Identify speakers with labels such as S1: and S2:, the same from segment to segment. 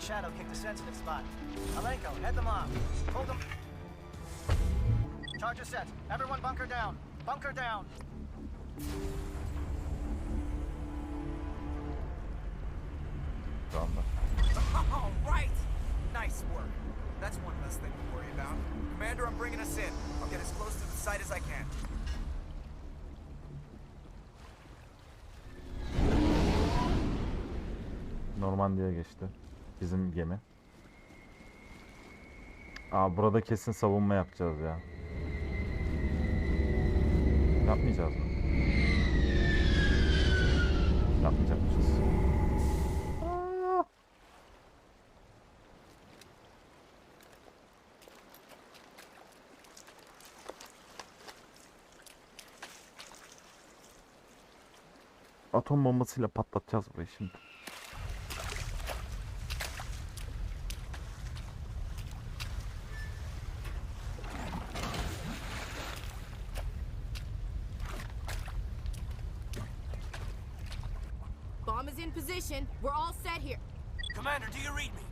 S1: shadow kicked a sensitive spot. Alenko, head them off. Hold them. Charge is set. Everyone bunker down. Bunker down.
S2: All right. Nice work. That's one less thing to worry about. Commander, I'm bringing us in. I'll get as close to the site as I can.
S3: Normandiya'ya geçti. Bizim gemi. Burada kesin savunma yapacağız ya. Yapmayacağız mı? Yapmayacakmışız. Atom bombasıyla patlatacağız burayı şimdi.
S4: Bomb is in position. We're all set here.
S1: Commander, do you read me?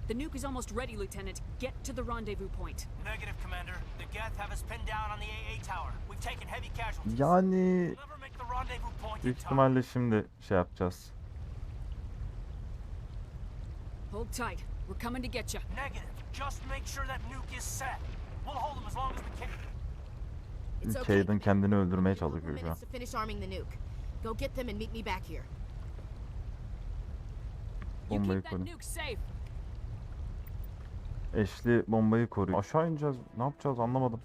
S5: The nuke is almost ready, Lieutenant. Get to the rendezvous point.
S1: Negative, Commander. The Geth have us pinned down on the AA tower. We've taken heavy casualties.
S3: Yani
S1: We'll never make the rendezvous point
S3: büyük
S1: in time.
S3: ihtimalle şimdi şey yapacağız.
S5: Hold tight. We're coming to get you.
S1: Negative. Just make sure that nuke is set. We'll hold them as long as we can.
S4: It's okay.
S3: Caden kendini öldürmeye
S4: Couple
S3: çalışıyor şu an.
S4: minutes to finish arming the nuke. Go get them and meet me back here.
S5: You
S3: Bombayı
S5: keep that
S3: koru.
S5: nuke safe.
S3: Eşli bombayı koruyor. Aşağı ineceğiz. Ne yapacağız anlamadım.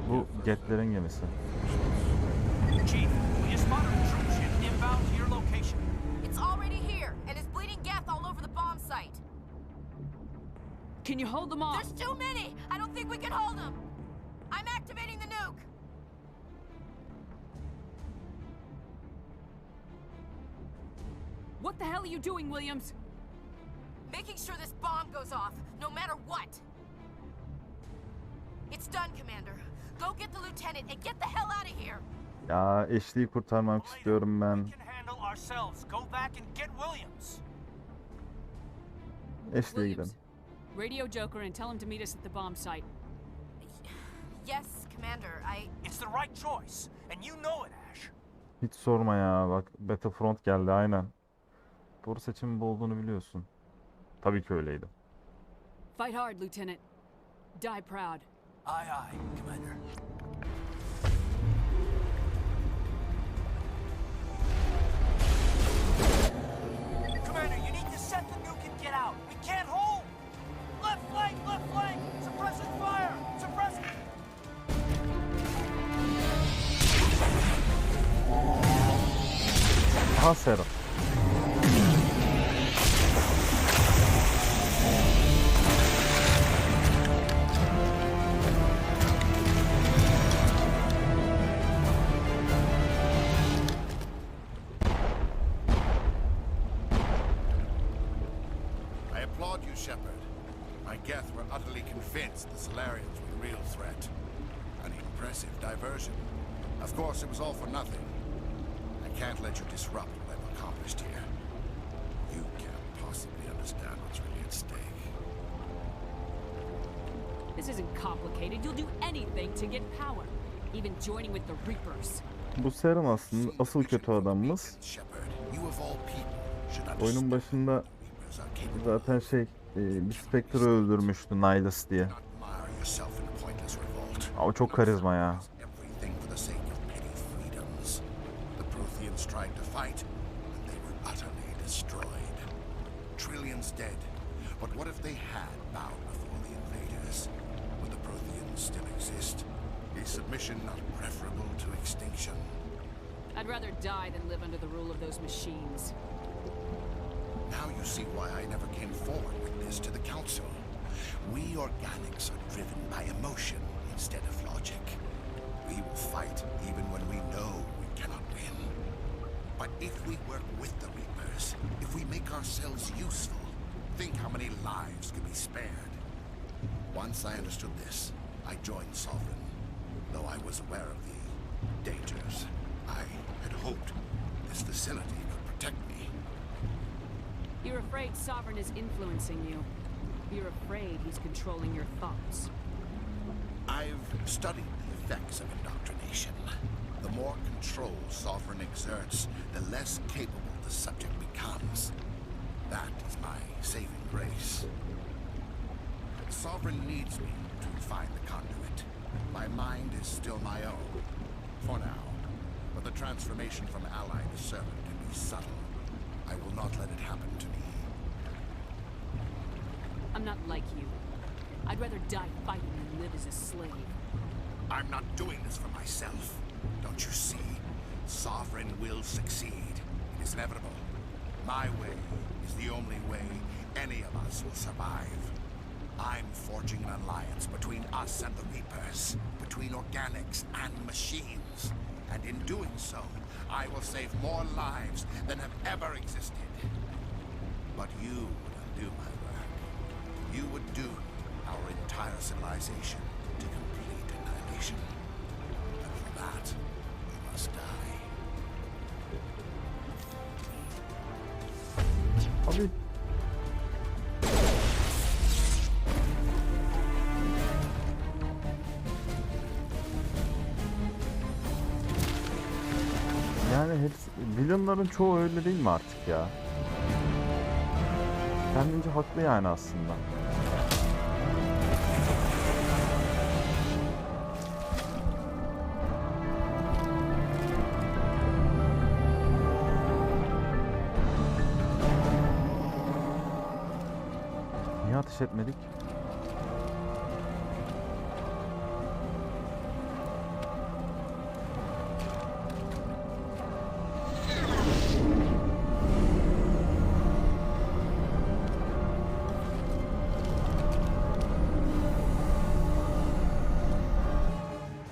S3: Bu Getler'in gemisi.
S1: Chief, we just spotted a troop ship inbound to your location.
S4: It's already here, and it's bleeding Geth all over the bomb site.
S5: Can you hold them off?
S4: There's too many! I don't think we can hold them! I'm activating the nuke!
S5: What the hell are you doing, Williams?
S4: Making sure this bomb goes off, no matter what! It's done, Commander. Go get the lieutenant and get the hell out of here!
S3: Ya eşliği kurtarmak istiyorum ben.
S1: We can handle ourselves. Go back and get Williams.
S3: Eşliğe gidelim.
S5: Radio Joker and tell him to meet us at the bomb site.
S4: Yes, Commander,
S1: It's the right choice, and you know it, Ash.
S3: Hiç sorma ya. Bak Battlefront geldi aynen. Doğru seçimin bu olduğunu biliyorsun. Tabii ki öyleydi.
S5: Fight hard, Lieutenant. Die proud.
S1: Aye, aye, Commander. Commander, you need to set the nuke and get out. We can't hold. Left flank, left flank. Suppressing fire. Suppressing.
S3: Aha Sera.
S6: I applaud you, Shepard. My Geth were utterly convinced the Solarians were the real threat. An impressive diversion. Of course, it was all for nothing. I can't let you disrupt what I've accomplished here. You can't possibly understand what's really at stake.
S5: This isn't complicated. You'll do anything to get power. Even joining with the Reapers.
S3: Bu Seren aslında asıl kötü adamımız.
S6: Shepard, you of all people should
S3: Oyunun
S6: understand
S3: başında
S6: Reapers are capable
S3: zaten bir Spectre'ı öldürmüştü Nihilus diye.
S6: not mire yourself in a pointless revolt.
S3: O çok karizma ya.
S6: Everything for the sake of petty freedoms. The Protheans tried to fight, and they were utterly destroyed. Trillions dead. But what if they had bowed before the invaders? Would the Protheans still exist? Is submission not preferable to extinction?
S5: I'd rather die than live under the rule of those machines.
S6: Now you see why I never came forward with this to the Council. We organics are driven by emotion instead of logic. We will fight even when we know we cannot win. But if we work with the Reapers, if we make ourselves useful, think how many lives could be spared. Once I understood this, I joined Sovereign, though I was aware of the dangers. I had hoped this facility could protect me.
S5: You're afraid Sovereign is influencing you. You're afraid he's controlling your thoughts.
S6: I've studied the effects of indoctrination. The more control Sovereign exerts, the less capable the subject becomes. That is my saving grace. Sovereign needs me to find the conduit. My mind is still my own, for now. But the transformation from ally to servant can be subtle. I will not let it happen to me.
S5: I'm not like you. I'd rather die fighting than live as a slave.
S6: I'm not doing this for myself. Don't you see? Sovereign will succeed. It is inevitable. My way is the only way any of us will survive. I'm forging an alliance between us and the Reapers, between organics and machines. And in doing so, I will save more lives than have ever existed. But you would undo my work. You would doom our entire civilization to complete annihilation. And for that, we must die.
S3: Abi yani hepsi villainların çoğu öyle değil mi artık ya? Kendince haklı yani aslında. Niye ateş etmedik?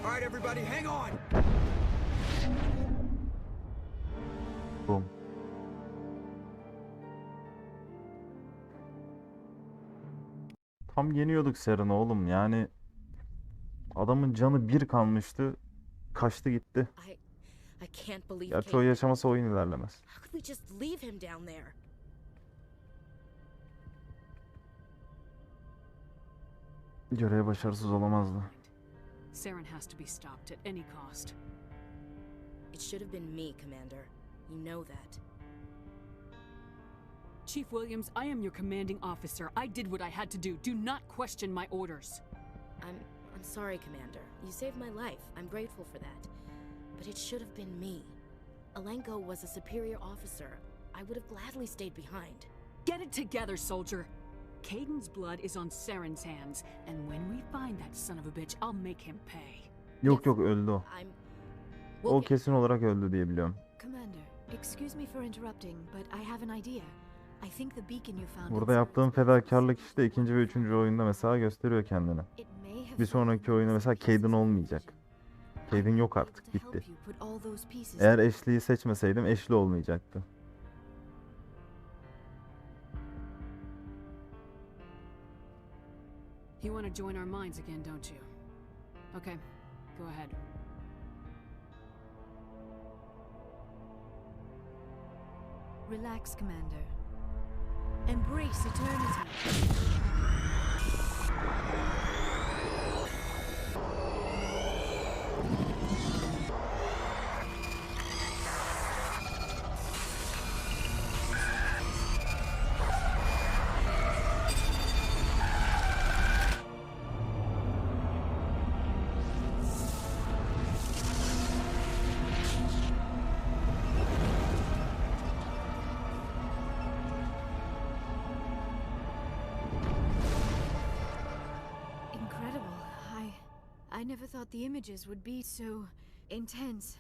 S2: All right, everybody, hang on.
S3: Boom. Tam yeniyorduk Seren'i oğlum yani adamın canı bir kalmıştı kaçtı gitti.
S4: I can't believe
S3: Gerçi o yaşamasa oyun ilerlemez.
S4: How could we just leave him down there?
S3: Görev başarısız olamazdı.
S5: Saren has to be stopped at any cost.
S4: It should have been me, Commander. You know that.
S5: Chief Williams, I am your commanding officer. I did what I had to do. Do not question my orders.
S4: I'm sorry, Commander. You saved my life. I'm grateful for that. But it should have been me. Alenko was a superior officer. I would have gladly stayed behind.
S5: Get it together, soldier. Caden's blood is on Saren's hands, and when we find that son of a bitch, I'll make him pay.
S3: Yok öldü o.
S4: We'll
S3: O
S4: get-
S3: kesin olarak öldü diye biliyorum.
S7: Commander, excuse me for interrupting, but I have an idea. I think the beacon you found.
S3: Burada yaptığım fedakarlık işte ikinci ve üçüncü oyunda mesela gösteriyor kendini.
S7: It may have
S3: Bir sonraki oyunda mesela Caden olmayacak. Caden yok artık,
S7: to
S3: bitti.
S7: help you put all those pieces
S3: Eğer Ashley'i seçmeseydim Ashley olmayacaktı.
S5: You want to join our minds again, don't you? Okay, go ahead.
S7: Relax, Commander. Embrace eternity. Incredible. I never thought the images would be so intense.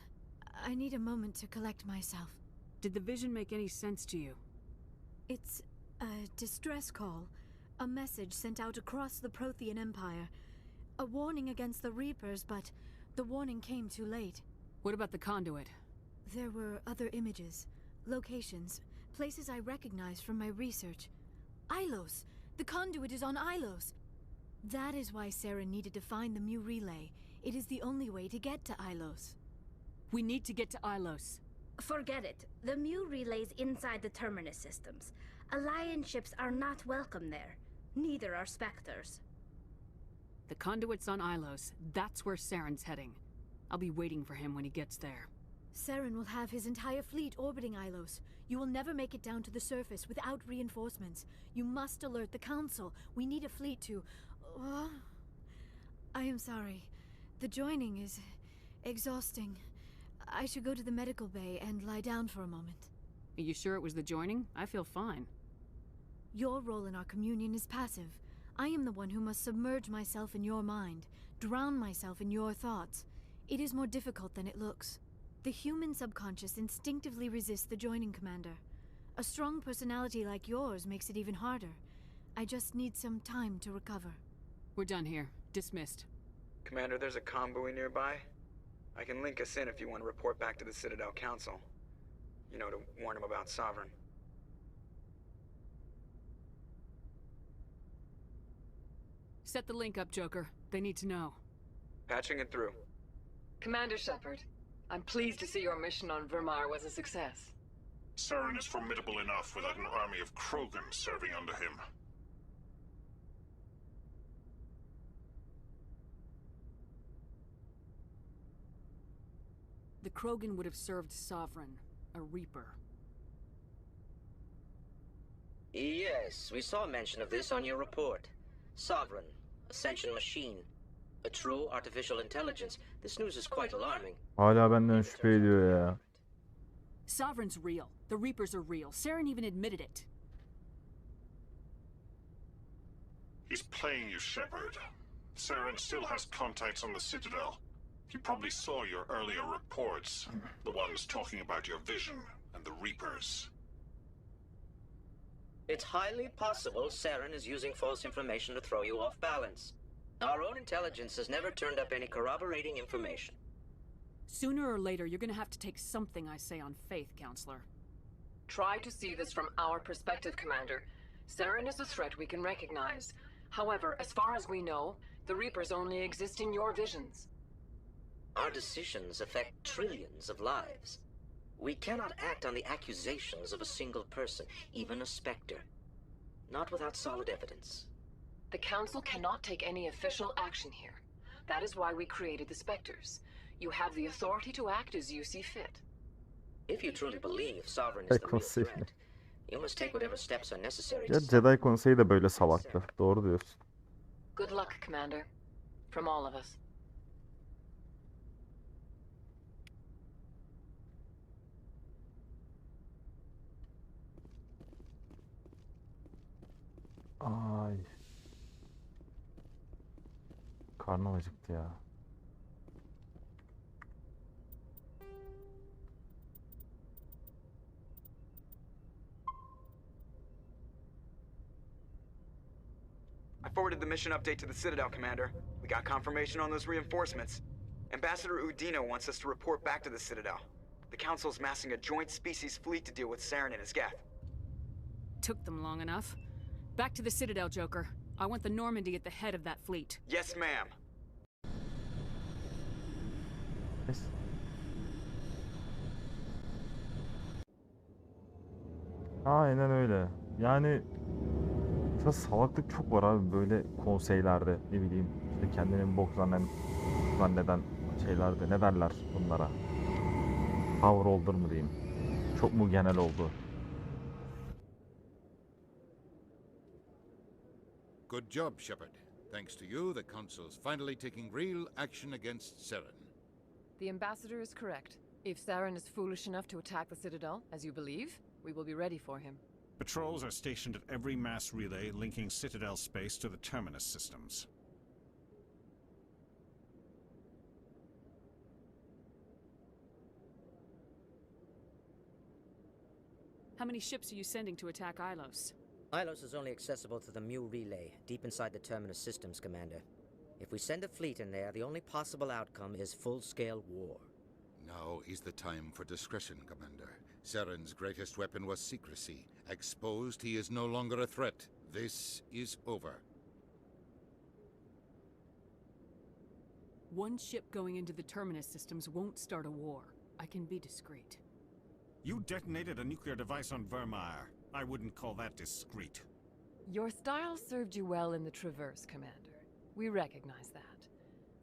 S7: I need a moment to collect myself.
S5: Did the vision make any sense to you?
S7: It's a distress call. A message sent out across the Prothean Empire. A warning against the Reapers, but the warning came too late.
S5: What about the conduit?
S7: There were other images, locations, places I recognized from my research. Ilos! The conduit is on Ilos! That is why Sarah needed to find the Mu relay. It is the only way to get to Ilos.
S5: We need to get to Ilos.
S8: Forget it. The Mu relays inside the Terminus systems. Alliance ships are not welcome there. Neither are Spectres.
S5: The conduit's on Ilos. That's where Saren's heading. I'll be waiting for him when he gets there.
S7: Saren will have his entire fleet orbiting Ilos. You will never make it down to the surface without reinforcements. You must alert the Council. We need a fleet to... I am sorry. The joining is exhausting. I should go to the medical bay and lie down for a moment.
S5: Are you sure it was the joining? I feel fine.
S7: Your role in our communion is passive. I am the one who must submerge myself in your mind, drown myself in your thoughts. It is more difficult than it looks. The human subconscious instinctively resists the joining, Commander. A strong personality like yours makes it even harder. I just need some time to recover.
S5: We're done here. Dismissed.
S2: Commander, there's a convoy nearby. I can link us in if you want to report back to the Citadel Council. You know, to warn them about Sovereign.
S5: Set the link up, Joker. They need to know.
S2: Patching it through.
S9: Commander Shepard, I'm pleased to see your mission on Vermar was a success.
S10: Saren is formidable enough without an army of Krogan serving under him.
S5: The Krogan would have served Sovereign, a Reaper.
S11: Yes, we saw mention of this on your report. Sovereign, Ascension machine, a true artificial intelligence. This news is quite alarming.
S3: Hala benden şüphe ediyor ya.
S5: Sovereign's real. The Reapers are real. Saren even admitted it.
S10: He's playing you, Shepard. Saren still has contacts on the Citadel. He probably saw your earlier reports, the ones talking about your vision and the Reapers.
S11: It's highly possible Saren is using false information to throw you off balance. Our own intelligence has never turned up any corroborating information.
S5: Sooner or later, you're gonna have to take something I say on faith, Counselor.
S9: Try to see this from our perspective, Commander. Saren is a threat we can recognize. However, as far as we know, the Reapers only exist in your visions.
S11: Our decisions affect trillions of lives. We cannot act on the accusations of a single person, even a Spectre. Not without solid evidence.
S9: The Council cannot take any official action here. That is why we created the Spectres. You have the authority to act as you see fit.
S11: If you truly believe Sovereign is the real threat, you must take whatever steps are necessary
S3: Ya
S11: to...
S3: Jedi Konseyi de böyle salaktı. Doğru diyorsun.
S9: Good luck, Commander. From all of us.
S3: Ay. Karnım acıktı ya.
S2: I forwarded the mission update to the Citadel, Commander. We got confirmation on those reinforcements. Ambassador Udino wants us to report back to the Citadel. The Council's massing a joint species fleet to deal with Saren and his Geth.
S5: Took them long enough. Back to the Citadel, Joker. I want the Normandy at the head of that fleet.
S2: Yes, ma'am.
S3: Neyse. Aynen öyle. Yani biraz salaklık çok var abi böyle konseylerde, ne bileyim işte kendini bok zanneden şeylerde, ne derler bunlara? Power holder mı diyeyim? Çok mu genel oldu?
S6: Good job, Shepard. Thanks to you, the Council's finally taking real action against Saren.
S9: The Ambassador is correct. If Saren is foolish enough to attack the Citadel, as you believe, we will be ready for him.
S10: Patrols are stationed at every mass relay linking Citadel space to the Terminus systems.
S5: How many ships are you sending to attack Ilos?
S11: Ilos is only accessible to the Mu relay, deep inside the Terminus systems, Commander. If we send a fleet in there, the only possible outcome is full-scale war.
S6: Now is the time for discretion, Commander. Saren's greatest weapon was secrecy. Exposed, he is no longer a threat. This is over.
S5: One ship going into the Terminus systems won't start a war. I can be discreet.
S12: You detonated a nuclear device on Vermeer. I wouldn't call that discreet.
S9: Your style served you well in the Traverse, Commander. We recognize that.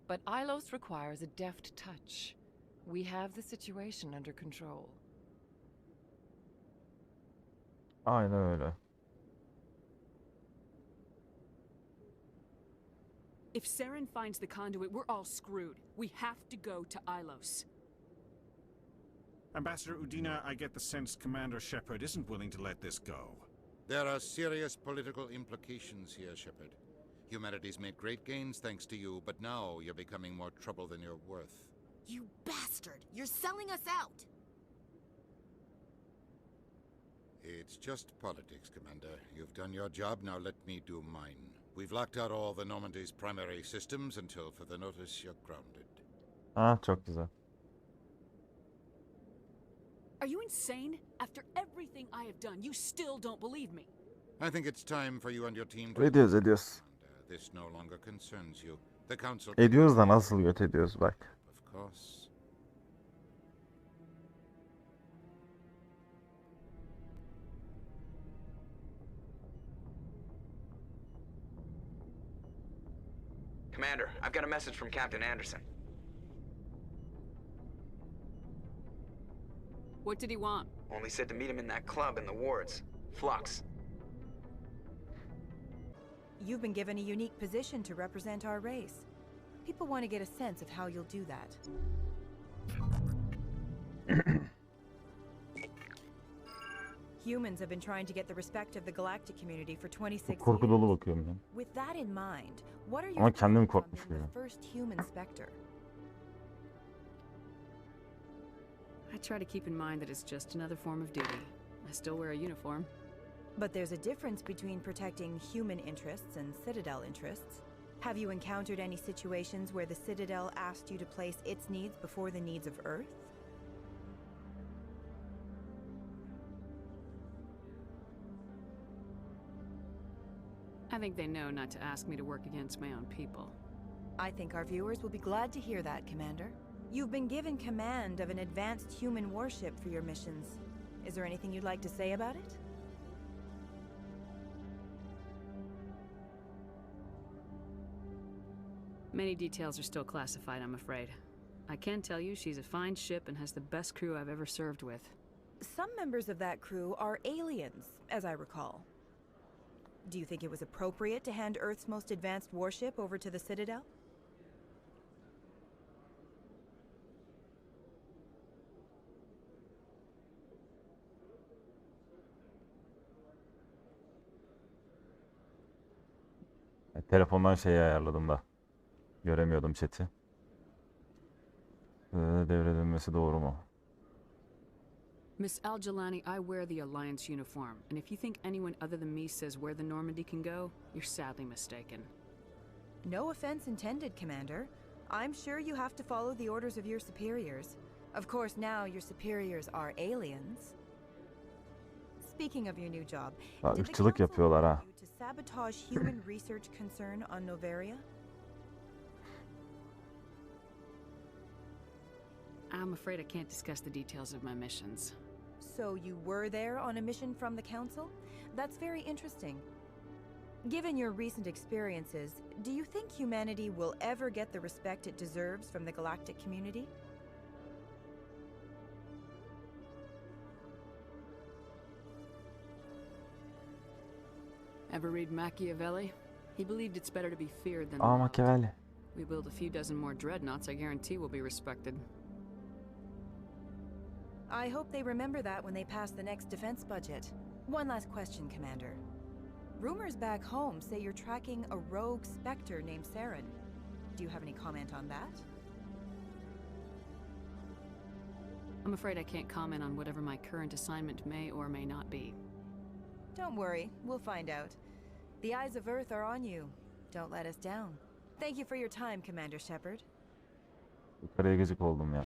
S9: But Ilos requires a deft touch. We have the situation under control.
S3: Aynen öyle.
S5: If Saren finds the conduit, we're all screwed. We have to go to Ilos.
S12: Ambassador Udina, I get the sense Commander Shepard isn't willing to let this go.
S6: There are serious political implications here, Shepard. Humanity's made great gains thanks to you, but now you're becoming more trouble than you're worth.
S4: You bastard! You're selling us out!
S6: It's just politics, Commander. You've done your job, now let me do mine. We've locked out all the Normandy's primary systems until further notice you're grounded.
S3: Ah, çok güzel.
S5: Are you insane? After everything I have done, you still don't believe me.
S6: I think it's time for you and your team to...
S3: Ediyoruz.
S6: This no longer concerns you. The council...
S3: Ediyoruz da nasıl göt ediyoruz bak.
S6: Of course.
S2: Commander, I've got a message from Captain Anderson.
S5: What did he want?
S2: Only said to meet him in that club in the wards. Flux.
S13: You've been given a unique position to represent our race. People want to get a sense of how you'll do that. Humans have been trying to get the respect of the galactic community for 26
S3: Korku dolu
S13: years.
S3: bakıyorum ben.
S13: With that in mind, what are
S3: Ama
S13: your
S3: kendim
S13: thoughts on
S3: korkmuş
S13: being
S3: gibi.
S13: the first human specter?
S5: I try to keep in mind that it's just another form of duty. I still wear a uniform.
S13: But there's a difference between protecting human interests and Citadel interests. Have you encountered any situations where the Citadel asked you to place its needs before the needs of Earth?
S5: I think they know not to ask me to work against my own people.
S13: I think our viewers will be glad to hear that, Commander. You've been given command of an advanced human warship for your missions. Is there anything you'd like to say about it?
S5: Many details are still classified, I'm afraid. I can tell you she's a fine ship and has the best crew I've ever served with.
S13: Some members of that crew are aliens, as I recall. Do you think it was appropriate to hand Earth's most advanced warship over to the Citadel?
S3: Telefondan şeyi ayarladım da. Göremiyordum chat'i. Devredilmesi doğru mu?
S5: Miss Al-Jalani, I wear the Alliance uniform, and if you think anyone other than me says where the Normandy can go, you're sadly mistaken.
S13: No offense intended, Commander. I'm sure you have to follow the orders of your superiors. Of course, now your superiors are aliens. Speaking of your new job, did the
S3: ırkçılık
S13: council
S3: yapıyorlar ha.
S13: order you to sabotage human research concern on Noveria?
S5: I'm afraid I can't discuss the details of my missions.
S13: So you were there on a mission from the Council? That's very interesting. Given your recent experiences, do you think humanity will ever get the respect it deserves from the galactic community?
S5: Ever read Machiavelli? He believed it's better to be feared than
S3: Aa,
S5: loved.
S3: Machiavelli.
S5: We build a few dozen more dreadnoughts, I guarantee we'll be respected.
S13: I hope they remember that when they pass the next defense budget. One last question, Commander. Rumors back home say you're tracking a rogue Spectre named Saren. Do you have any comment on that?
S5: I'm afraid I can't comment on whatever my current assignment may or may not be.
S13: Don't worry, we'll find out. The eyes of Earth are on you. Don't let us down. Thank you for your time, Commander Shepard.
S3: Yukarıya gıcık oldum ya.